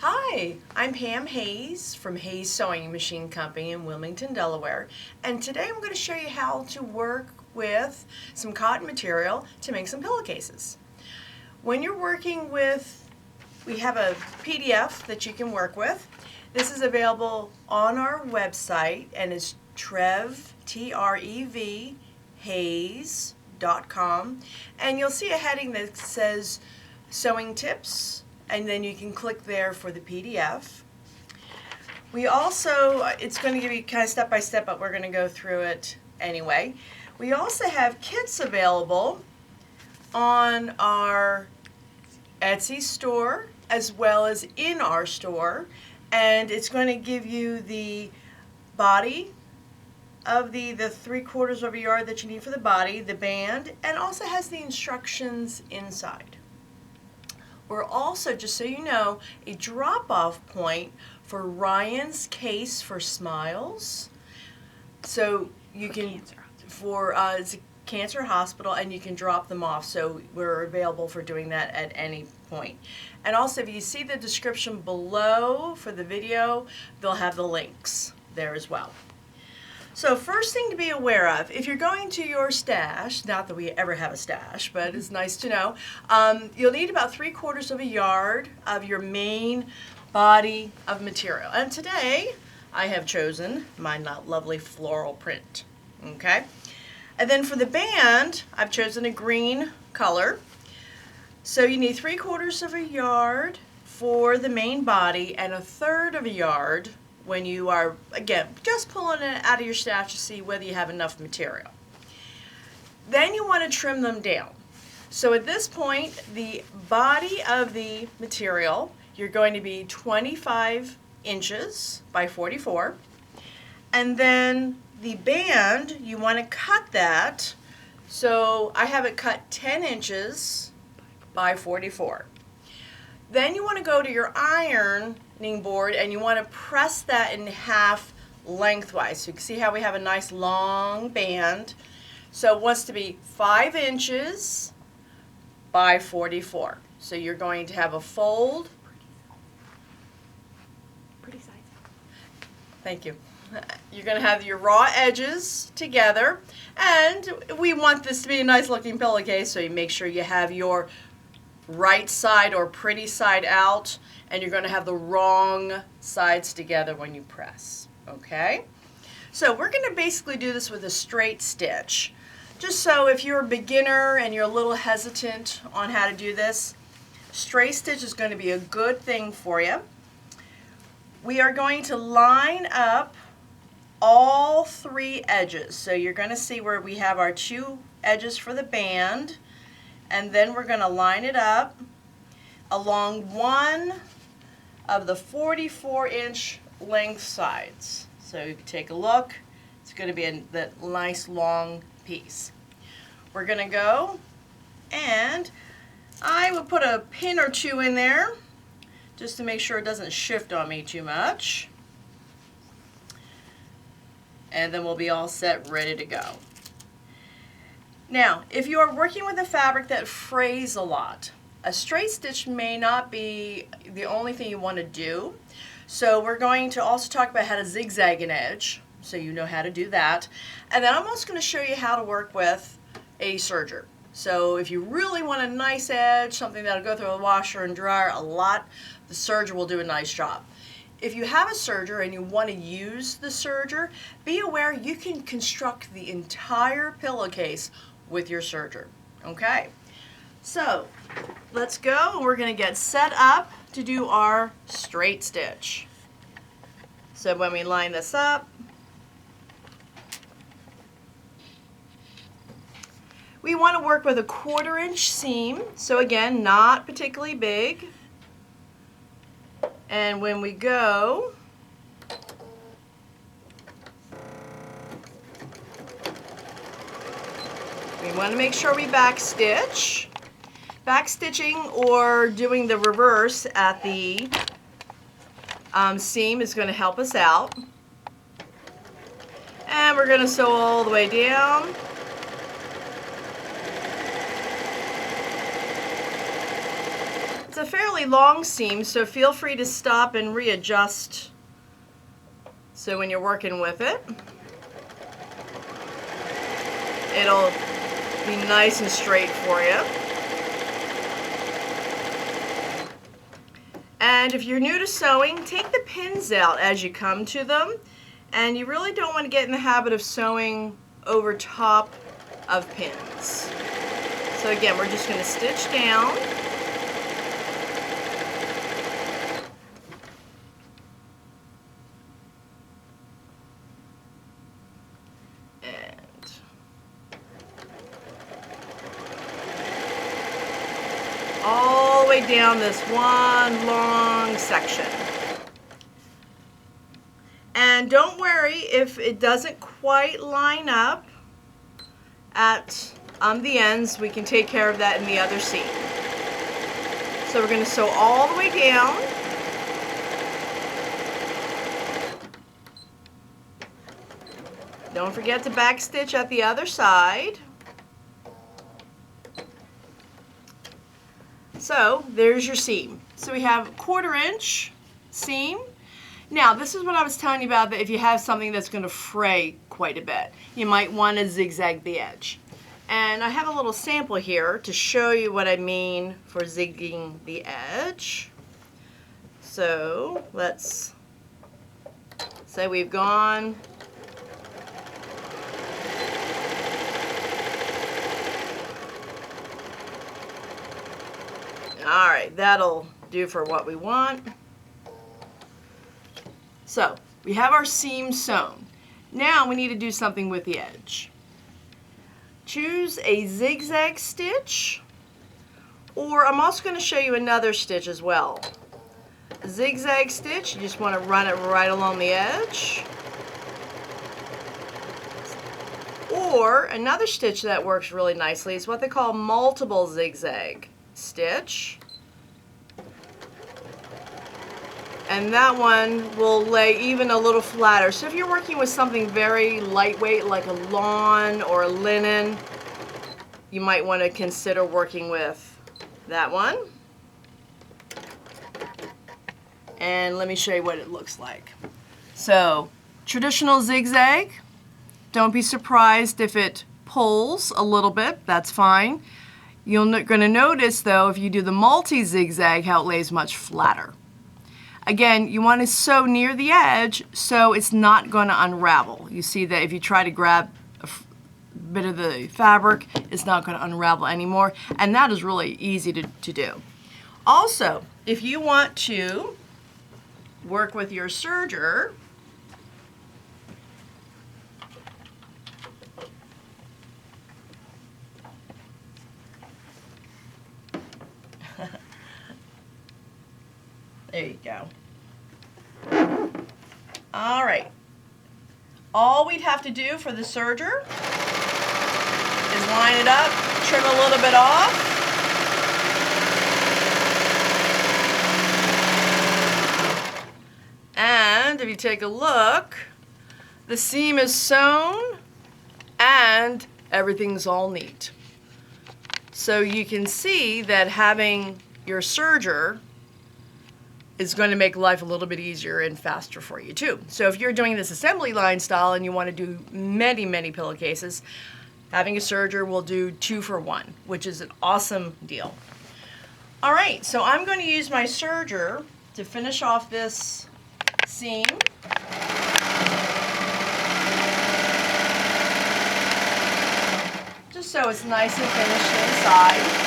Hi, I'm Pam Hayes from Hayes Sewing Machine Company in Wilmington, Delaware, and today I'm going to show you how to work with some cotton material to make some pillowcases. When you're working with, we have a PDF that you can work with. This is available on our website and it's Trev, T-R-E-V, Hayes.com, and you'll see a heading that says Sewing Tips, and then you can click there for the PDF. We also, it's going to give you kind of step by step, but we're going to go through it anyway. We also have kits available on our Etsy store as well as in our store, and it's going to give you the body of the 3/4 of a yard that you need for the body, the band, and also has the instructions inside. We're also, just so you know, a drop-off point for Ryan's Case for Smiles. So you can, it's a cancer hospital, and you can drop them off. So we're available for doing that at any point. And also, if you see the description below for the video, they'll have the links there as well. So first thing to be aware of, if you're going to your stash, not that we ever have a stash, but it's nice to know, you'll need about 3/4 of a yard of your main body of material. And today, I have chosen my lovely floral print, okay? And then for the band, I've chosen a green color. So you need 3/4 of a yard for the main body and 1/3 of a yard when you are, again, just pulling it out of your stash to see whether you have enough material. Then you want to trim them down. So at this point, the body of the material, you're going to be 25 inches by 44. And then the band, you want to cut that. So I have it cut 10 inches by 44. Then you want to go to your ironing board and you want to press that in half lengthwise. So you can see how we have a nice long band. So it wants to be 5 inches by 44. So you're going to have a fold. Pretty size. Thank you. You're going to have your raw edges together, and we want this to be a nice looking pillowcase, so you make sure you have your right side or pretty side out, and you're going to have the wrong sides together when you press. Okay? So we're going to basically do this with a straight stitch. Just so if you're a beginner and you're a little hesitant on how to do this, straight stitch is going to be a good thing for you. We are going to line up all 3 edges. So you're going to see where we have our 2 edges for the band, and then we're going to line it up along one of the 44-inch length sides. So you can take a look. It's going to be that nice long piece. We're going to go, and I will put a pin or 2 in there just to make sure it doesn't shift on me too much. And then we'll be all set, ready to go. Now, if you are working with a fabric that frays a lot, a straight stitch may not be the only thing you want to do. So we're going to also talk about how to zigzag an edge, so you know how to do that. And then I'm also going to show you how to work with a serger. So if you really want a nice edge, something that'll go through a washer and dryer a lot, the serger will do a nice job. If you have a serger and you want to use the serger, be aware you can construct the entire pillowcase with your serger. Okay, so let's go. We're going to get set up to do our straight stitch. So when we line this up, we want to work with a 1/4 inch seam. So again, not particularly big. And when we go, we want to make sure we backstitch. Backstitching or doing the reverse at the seam is going to help us out. And we're going to sew all the way down. It's a fairly long seam, so feel free to stop and readjust so when you're working with it, it'll be nice and straight for you. And if you're new to sewing, take the pins out as you come to them, and you really don't want to get in the habit of sewing over top of pins. So again, we're just going to stitch down. And all the way down this one long section. And don't worry if it doesn't quite line up at the ends. We can take care of that in the other seam. So we're going to sew all the way down. Don't forget to back stitch at the other side. So there's your seam. So we have a 1/4 inch seam. Now this is what I was telling you about, that if you have something that's going to fray quite a bit, you might want to zigzag the edge. And I have a little sample here to show you what I mean for zigging the edge. So let's say we've gone all right, that'll do for what we want. So we have our seam sewn. Now we need to do something with the edge. Choose a zigzag stitch, or I'm also going to show you another stitch as well. A zigzag stitch, you just want to run it right along the edge. Or another stitch that works really nicely is what they call multiple zigzag stitch. And that one will lay even a little flatter. So if you're working with something very lightweight like a lawn or a linen, you might want to consider working with that one. And let me show you what it looks like. So traditional zigzag, don't be surprised if it pulls a little bit, that's fine. You're going to notice though, if you do the multi-zigzag, how it lays much flatter. Again, you want to sew near the edge so it's not going to unravel. You see that if you try to grab a bit of the fabric, it's not going to unravel anymore, and that is really easy to do. Also, if you want to work with your serger, there you go. All right. All we'd have to do for the serger is line it up, trim a little bit off. And if you take a look, the seam is sewn and everything's all neat. So you can see that having your serger is going to make life a little bit easier and faster for you too. So if you're doing this assembly line style and you want to do many, many pillowcases, having a serger will do 2 for 1, which is an awesome deal. All right, so I'm going to use my serger to finish off this seam. Just so it's nice and finished inside.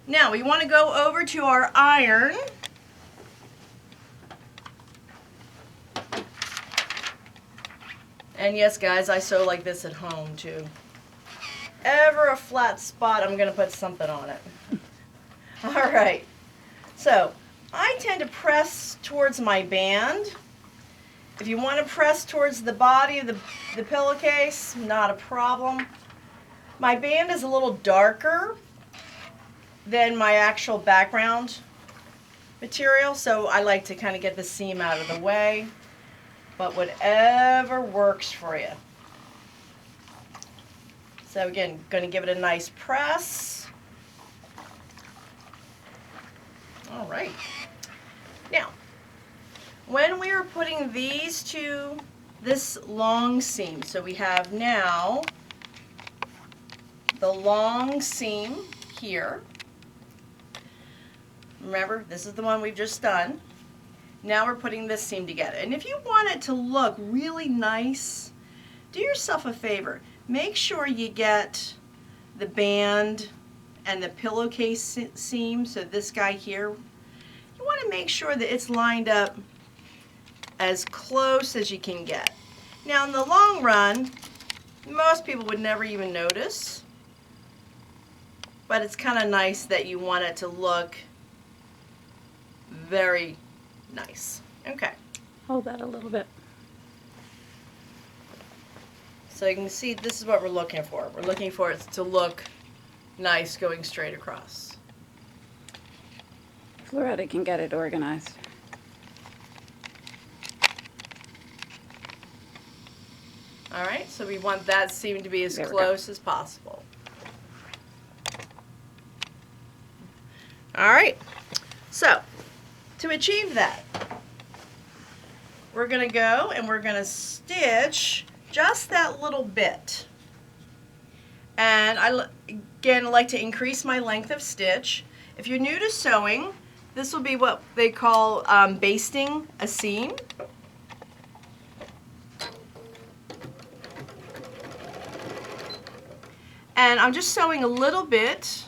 Now we want to go over to our iron. And yes, guys, I sew like this at home too. Ever a flat spot, I'm going to put something on it. All right. So I tend to press towards my band, If you want to press towards the body of the pillowcase, not a problem. My band is a little darker than my actual background material, so I like to kind of get the seam out of the way, but whatever works for you. So again, going to give it a nice press. All right. Now, when we are putting these to this long seam, so we have now the long seam here. Remember, this is the one we've just done. Now we're putting this seam together. And if you want it to look really nice, do yourself a favor. Make sure you get the band and the pillowcase seam, so this guy here, you want to make sure that it's lined up as close as you can get. Now in the long run, most people would never even notice, but it's kind of nice that you want it to look very nice. Okay. Hold that a little bit. So you can see this is what we're looking for. We're looking for it to look nice going straight across. Loretta can get it organized. All right, so we want that seam to be as close as possible. All right, so to achieve that, we're going to go and we're going to stitch just that little bit. And I, again, like to increase my length of stitch. If you're new to sewing, this will be what they call basting a seam. And I'm just sewing a little bit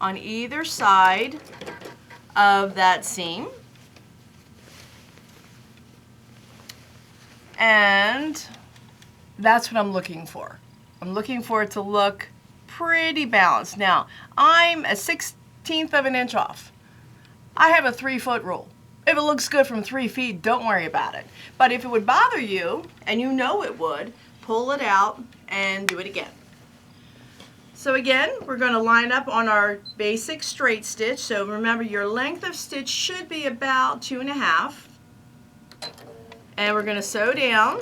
on either side of that seam. And that's what I'm looking for. I'm looking for it to look pretty balanced. Now, I'm a 1/16 of an inch off. I have a 3-foot rule. If it looks good from 3 feet, don't worry about it. But if it would bother you, and you know it would, pull it out and do it again. So again, we're going to line up on our basic straight stitch. So remember, your length of stitch should be about 2.5. And we're going to sew down.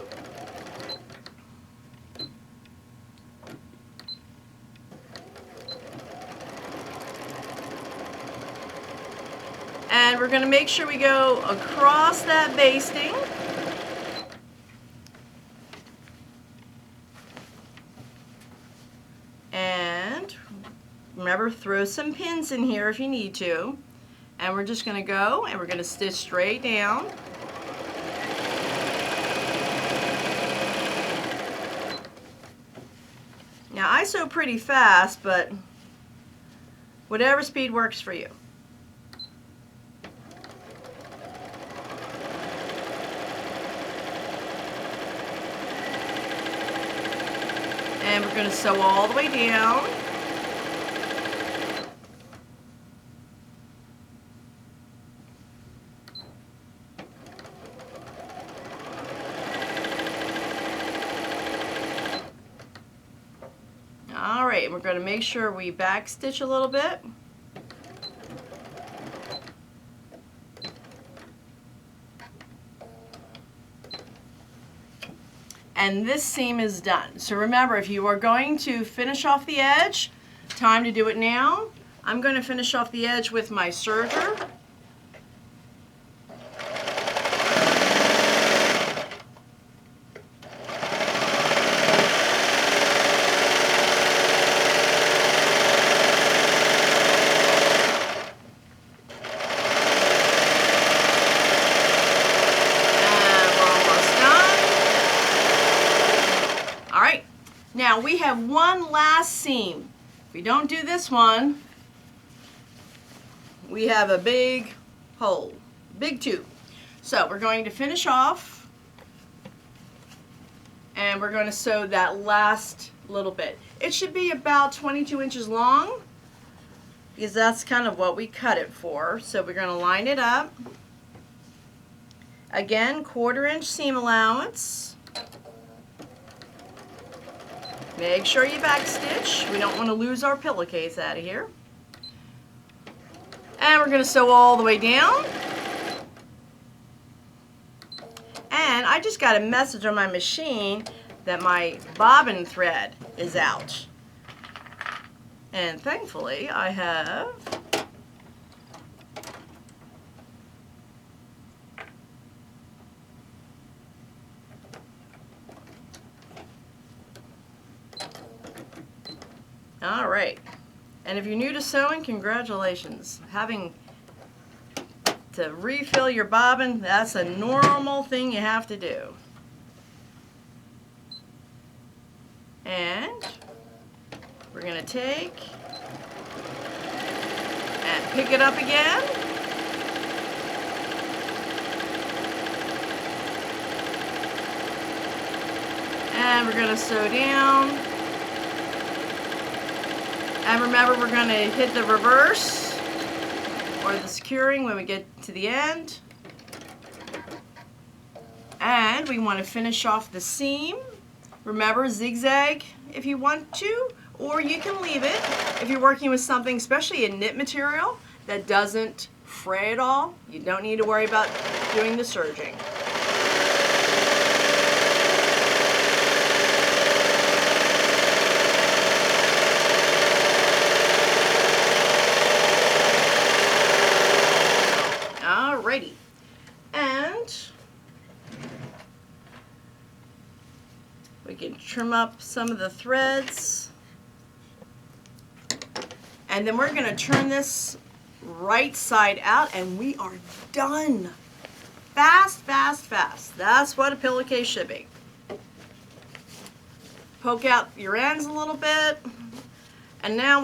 And we're going to make sure we go across that basting. And remember, throw some pins in here if you need to. And we're just going to go and we're going to stitch straight down. Now I sew pretty fast, but whatever speed works for you. And we're going to sew all the way down. All right, we're going to make sure we back stitch a little bit. And this seam is done. So remember, if you are going to finish off the edge, time to do it now. I'm going to finish off the edge with my serger. Now we have one last seam. If we don't do this one, we have a big hole, big tube. So we're going to finish off and we're going to sew that last little bit. It should be about 22 inches long because that's kind of what we cut it for. So we're going to line it up Again, 1/4" seam allowance. Make sure you backstitch. We don't want to lose our pillowcase out of here. And we're going to sew all the way down. And I just got a message on my machine that my bobbin thread is out. And thankfully I have all right. And if you're new to sewing, congratulations. Having to refill your bobbin, that's a normal thing you have to do. And we're going to take and pick it up again. And we're going to sew down. And remember, we're going to hit the reverse or the securing when we get to the end. And we want to finish off the seam. Remember, zigzag if you want to, or you can leave it if you're working with something, especially a knit material, that doesn't fray at all. You don't need to worry about doing the serging. Alrighty, and we can trim up some of the threads, and then we're going to turn this right side out, and we are done. Fast, fast, fast. That's what a pillowcase should be. Poke out your ends a little bit, and now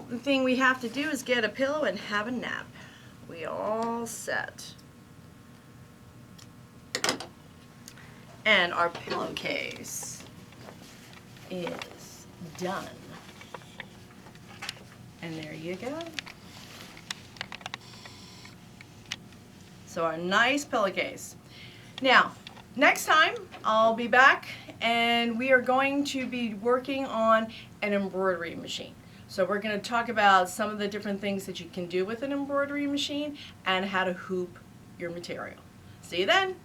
the thing we have to do is get a pillow and have a nap. We all set. And our pillowcase is done. And there you go. So our nice pillowcase. Now, next time I'll be back and we are going to be working on an embroidery machine. So we're going to talk about some of the different things that you can do with an embroidery machine and how to hoop your material. See you then.